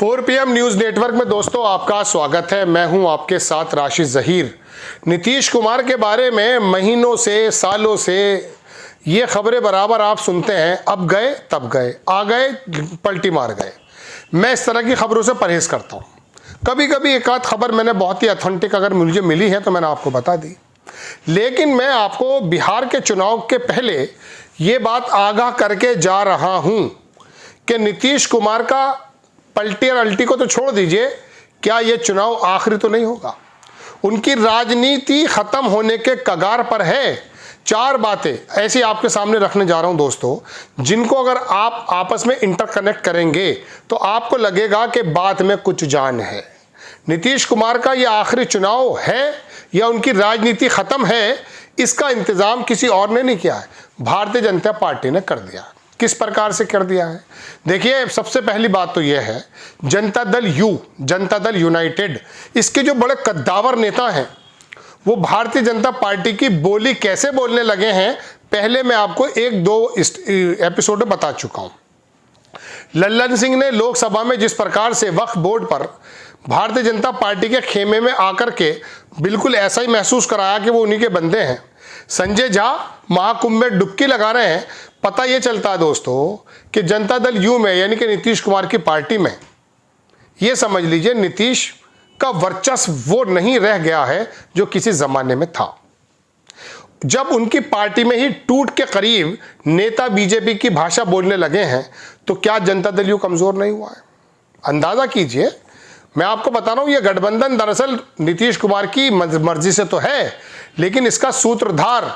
4 PM news network में दोस्तों आपका स्वागत है। मैं हूं आपके साथ राशिद जहीर। नीतीश कुमार के बारे में महीनों से सालों से ये खबरें बराबर आप सुनते हैं, अब गए तब गए, आ गए पलटी मार गए। मैं इस तरह की खबरों से परहेज करता हूं। कभी कभी एक आध खबर मैंने बहुत ही ऑथेंटिक अगर मुझे मिली है तो मैंने आपको बता दी, लेकिन मैं आपको बिहार के चुनाव के पहले ये बात आगाह करके जा रहा हूं कि नीतीश कुमार का पलटी और अल्टी को तो छोड़ दीजिए, क्या यह चुनाव आखिरी तो नहीं होगा। उनकी राजनीति खत्म होने के कगार पर है। 4 बातें ऐसी आपके सामने रखने जा रहा हूं दोस्तों, जिनको अगर आप आपस में इंटरकनेक्ट करेंगे तो आपको लगेगा कि बात में कुछ जान है। नीतीश कुमार का यह आखिरी चुनाव है या उनकी राजनीति खत्म है, इसका इंतजाम किसी और ने नहीं किया है, भारतीय जनता पार्टी ने कर दिया। किस प्रकार से कर दिया है? देखिए, सबसे पहली बात तो यह है, जनता दल यूनाइटेड, इसके जो बड़े कद्दावर नेता हैं वो भारतीय जनता पार्टी की बोली कैसे बोलने लगे हैं, पहले मैं आपको 1-2 एपिसोड में बता चुका हूं। लल्लन सिंह ने लोकसभा में जिस प्रकार से वक्फ बोर्ड पर भारतीय जनता पार्टी के खेमे में आकर के बिल्कुल ऐसा ही महसूस कराया कि वो उन्हीं के बंदे हैं। संजय झा महाकुंभ में डुबकी लगा रहे हैं। पता ये चलता है दोस्तों कि जनता दल यू में यानी कि नीतीश कुमार की पार्टी में, ये समझ लीजिए नीतीश का वर्चस्व वो नहीं रह गया है जो किसी जमाने में था। जब उनकी पार्टी में ही टूट के करीब नेता बीजेपी की भाषा बोलने लगे हैं तो क्या जनता दल यू कमजोर नहीं हुआ है? अंदाजा कीजिए। मैं आपको बता रहा हूं, यह गठबंधन दरअसल नीतीश कुमार की मर्जी से तो है, लेकिन इसका सूत्रधार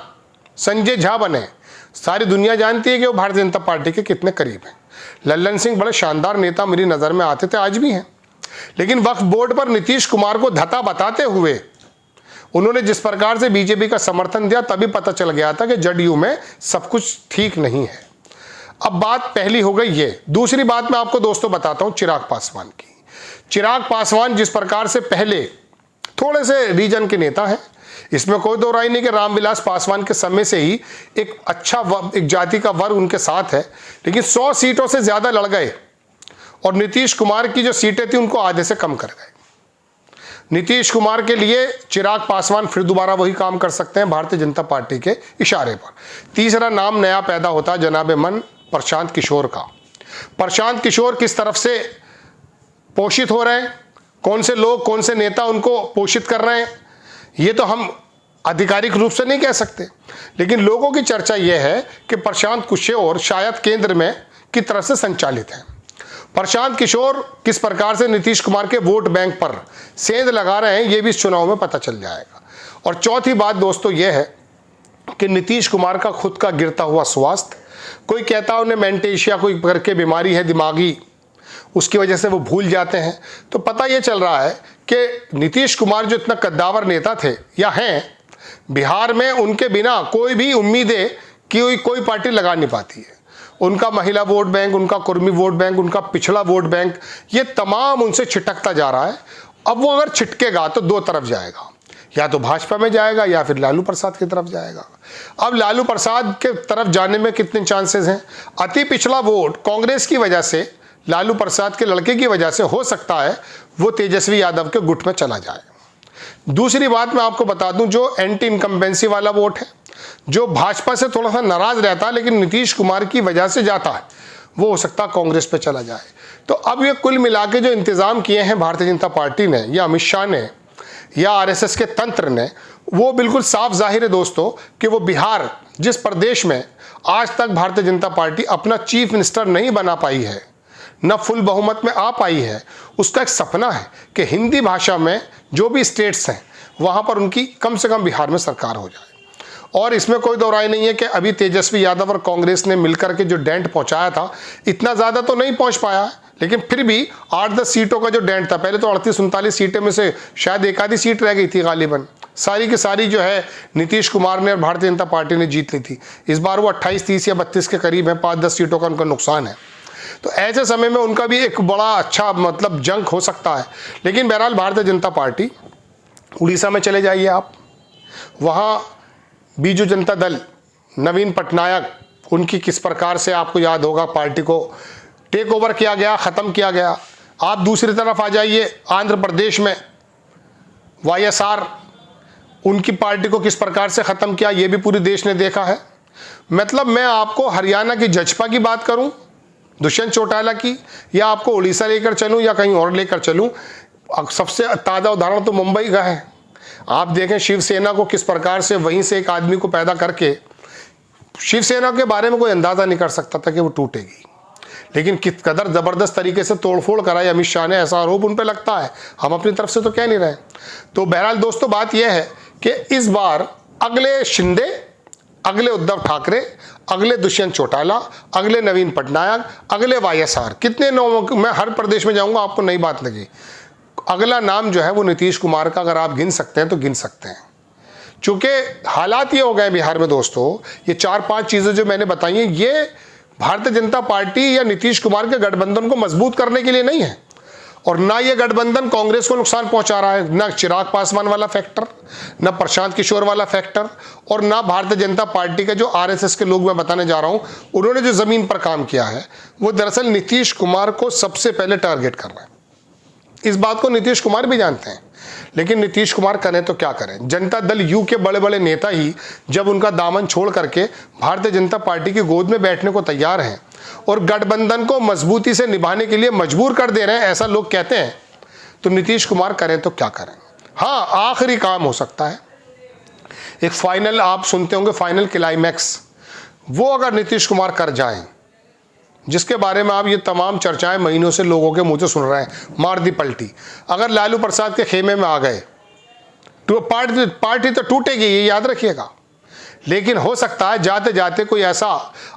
संजय झा बने। सारी दुनिया जानती है कि वो भारतीय जनता पार्टी के कितने करीब हैं। लल्लन सिंह बड़े शानदार नेता मेरी नज़र में आते थे, आज भी हैं, लेकिन वक्फ बोर्ड पर नीतीश कुमार को धता बताते हुए उन्होंने जिस प्रकार से बीजेपी का समर्थन दिया, तभी पता चल गया था कि जदयू में सब कुछ ठीक नहीं है। अब बात पहली हो गई ये। दूसरी बात मैं आपको दोस्तों बताता हूं चिराग पासवान की। चिराग पासवान जिस प्रकार से पहले थोड़े से रीजन के नेता हैं, इसमें कोई दो राय नहीं कि रामविलास पासवान के समय से ही एक एक जाति का वर्ग उनके साथ है, लेकिन 100 सीटों से ज्यादा लड़ गए और नीतीश कुमार की जो सीटें थी उनको आधे से कम कर गए। नीतीश कुमार के लिए चिराग पासवान फिर दोबारा वही काम कर सकते हैं भारतीय जनता पार्टी के इशारे पर। तीसरा नाम नया पैदा होता है जनाबे मन प्रशांत किशोर का। प्रशांत किशोर किस तरफ से पोषित हो रहे हैं, कौन से लोग कौन से नेता उनको पोषित कर रहे हैं, ये तो हम आधिकारिक रूप से नहीं कह सकते, लेकिन लोगों की चर्चा यह है कि प्रशांत किशोर शायद केंद्र में की तरफ से संचालित है। प्रशांत किशोर किस प्रकार से नीतीश कुमार के वोट बैंक पर सेंध लगा रहे हैं, यह भी इस चुनाव में पता चल जाएगा। और चौथी बात दोस्तों यह है कि नीतीश कुमार का खुद का गिरता हुआ स्वास्थ्य, कोई कहता है उन्हें मेंटेशिया कोई करके बीमारी है दिमागी, उसकी वजह से वो भूल जाते हैं। तो पता ये चल रहा है कि नीतीश कुमार जो इतना कद्दावर नेता थे या हैं, बिहार में उनके बिना कोई भी उम्मीदें कि कोई पार्टी लगा नहीं पाती है। उनका महिला वोट बैंक, उनका कुर्मी वोट बैंक, उनका पिछड़ा वोट बैंक, ये तमाम उनसे छिटकता जा रहा है। अब वो अगर छिटकेगा तो 2 तरफ जाएगा, या तो भाजपा में जाएगा या फिर लालू प्रसाद की तरफ जाएगा। अब लालू प्रसाद के तरफ जाने में कितने चांसेस हैं? अति पिछड़ा वोट कांग्रेस की वजह से, लालू प्रसाद के लड़के की वजह से हो सकता है वो तेजस्वी यादव के गुट में चला जाए। दूसरी बात मैं आपको बता दूं, जो एंटी इनकम्बेंसी वाला वोट है, जो भाजपा से थोड़ा सा नाराज रहता है लेकिन नीतीश कुमार की वजह से जाता है, वो हो सकता है कांग्रेस पे चला जाए। तो अब ये कुल मिला के जो इंतजाम किए हैं भारतीय जनता पार्टी ने या अमित शाह ने या आरएसएस के तंत्र ने, वो बिल्कुल साफ जाहिर है दोस्तों कि वो बिहार जिस प्रदेश में आज तक भारतीय जनता पार्टी अपना चीफ मिनिस्टर नहीं बना पाई है, न फुल बहुमत में आ पाई है, उसका एक सपना है कि हिंदी भाषा में जो भी स्टेट्स हैं वहाँ पर उनकी कम से कम बिहार में सरकार हो जाए। और इसमें कोई दो राय नहीं है कि अभी तेजस्वी यादव और कांग्रेस ने मिलकर के जो डेंट पहुँचाया था, इतना ज़्यादा तो नहीं पहुँच पाया है, लेकिन फिर भी 8-10 सीटों का जो डेंट था, पहले तो 38-39 सीटें में से शायद एक आधी सीट रह गई थी गालिबन, सारी की सारी जो है नीतीश कुमार ने और भारतीय जनता पार्टी ने जीत ली थी। इस बार वो 28, 30 या 32 के करीब है, 5-10 सीटों का उनका नुकसान है। तो ऐसे समय में उनका भी एक बड़ा अच्छा मतलब जंग हो सकता है। लेकिन बहरहाल भारतीय जनता पार्टी, उड़ीसा में चले जाइए आप, वहाँ बीजू जनता दल, नवीन पटनायक, उनकी किस प्रकार से आपको याद होगा पार्टी को टेक ओवर किया गया, ख़त्म किया गया। आप दूसरी तरफ आ जाइए, आंध्र प्रदेश में YSR, उनकी पार्टी को किस प्रकार से ख़त्म किया ये भी पूरे देश ने देखा है। मतलब मैं आपको हरियाणा की जजपा की बात करूं, दुष्यंत चौटाला की, या आपको उड़ीसा लेकर चलूं या कहीं और लेकर चलूं, सबसे ताज़ा उदाहरण तो मुंबई का है। आप देखें शिवसेना को किस प्रकार से वहीं से एक आदमी को पैदा करके, शिवसेना के बारे में कोई अंदाज़ा नहीं कर सकता था कि वो टूटेगी, लेकिन किस कदर ज़बरदस्त तरीके से तोड़फोड़ कराई अमित शाह ने, ऐसा आरोप उन पर लगता है। हम अपनी तरफ से तो कह नहीं रहे। तो बहरहाल दोस्तों बात यह है कि इस बार अगले शिंदे, अगले उद्धव ठाकरे, अगले दुष्यंत चौटाला, अगले नवीन पटनायक, अगले YSR, कितने नामों, मैं हर प्रदेश में जाऊंगा आपको नई बात लगी, अगला नाम जो है वो नीतीश कुमार का अगर आप गिन सकते हैं तो गिन सकते हैं। चूंकि हालात ये हो गए बिहार में दोस्तों, ये 4-5 चीज़ें जो मैंने बताई हैं, ये भारतीय जनता पार्टी या नीतीश कुमार के गठबंधन को मजबूत करने के लिए नहीं है, और ना ये गठबंधन कांग्रेस को नुकसान पहुंचा रहा है, ना चिराग पासवान वाला फैक्टर, ना प्रशांत किशोर वाला फैक्टर, और ना भारतीय जनता पार्टी के जो RSS के लोग मैं बताने जा रहा हूं, उन्होंने जो जमीन पर काम किया है वो दरअसल नीतीश कुमार को सबसे पहले टारगेट कर रहा है। इस बात को नीतीश कुमार भी जानते हैं, लेकिन नीतीश कुमार करें तो क्या करें। जनता दल यू के बड़े बड़े नेता ही जब उनका दामन छोड़ करके भारतीय जनता पार्टी की गोद में बैठने को तैयार हैं और गठबंधन को मजबूती से निभाने के लिए मजबूर कर दे रहे हैं, ऐसा लोग कहते हैं, तो नीतीश कुमार करें तो क्या करें। हाँ, आखिरी काम हो सकता है, एक फाइनल, आप सुनते होंगे फाइनल क्लाइमैक्स, वो अगर नीतीश कुमार कर जाएं, जिसके बारे में आप ये तमाम चर्चाएं महीनों से लोगों के मुंह से सुन रहे हैं, मार दी पलटी, अगर लालू प्रसाद के खेमे में आ गए तो पार्टी तो टूटेगी, ये याद रखिएगा। लेकिन हो सकता है जाते जाते कोई ऐसा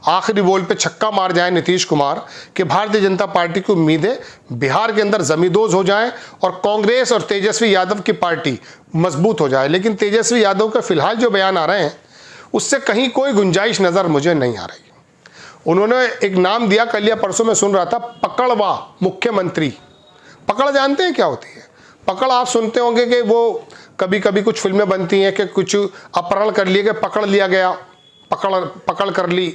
आखिरी बॉल पे छक्का मार जाए नीतीश कुमार कि भारतीय जनता पार्टी की उम्मीदें बिहार के अंदर जमींदोज हो जाएं और कांग्रेस और तेजस्वी यादव की पार्टी मजबूत हो जाए। लेकिन तेजस्वी यादव के फिलहाल जो बयान आ रहे हैं उससे कहीं कोई गुंजाइश नज़र मुझे नहीं आ रही। उन्होंने एक नाम दिया, कल या परसों में सुन रहा था, पकड़वा मुख्यमंत्री। पकड़ जानते हैं क्या होती है? पकड़ आप सुनते होंगे कि वो कभी कभी कुछ फिल्में बनती हैं कि कुछ अपहरण कर लिए, कि पकड़ लिया गया, पकड़ कर ली।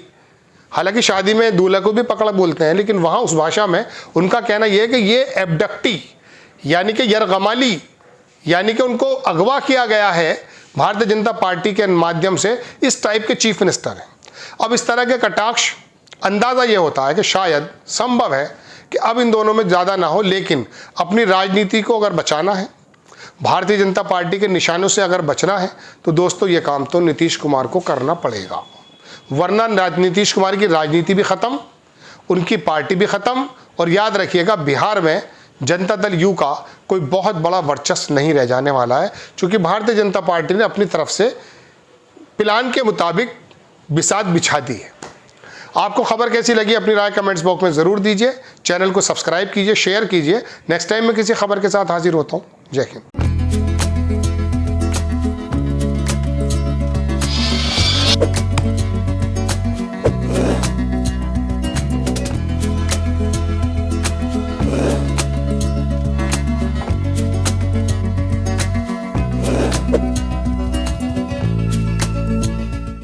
हालांकि शादी में दूल्हे को भी पकड़ बोलते हैं, लेकिन वहाँ उस भाषा में उनका कहना यह है कि ये एबडक्टी यानी कि यरगमाली, यानी कि उनको अगवा किया गया है भारतीय जनता पार्टी के माध्यम से, इस टाइप के चीफ मिनिस्टर हैं। अब इस तरह के कटाक्ष, अंदाज़ा ये होता है कि शायद संभव है कि अब इन दोनों में ज़्यादा ना हो, लेकिन अपनी राजनीति को अगर बचाना है, भारतीय जनता पार्टी के निशानों से अगर बचना है, तो दोस्तों ये काम तो नीतीश कुमार को करना पड़ेगा, वरना नीतीश कुमार की राजनीति भी ख़त्म, उनकी पार्टी भी ख़त्म। और याद रखिएगा, बिहार में जनता दल यू का कोई बहुत बड़ा वर्चस्व नहीं रह जाने वाला है, क्योंकि भारतीय जनता पार्टी ने अपनी तरफ से प्लान के मुताबिक बिसात बिछा दी है। आपको खबर कैसी लगी अपनी राय कमेंट्स बॉक्स में ज़रूर दीजिए। चैनल को सब्सक्राइब कीजिए, शेयर कीजिए। नेक्स्ट टाइम मैं किसी खबर के साथ हाजिर होता हूँ। जय हिंद।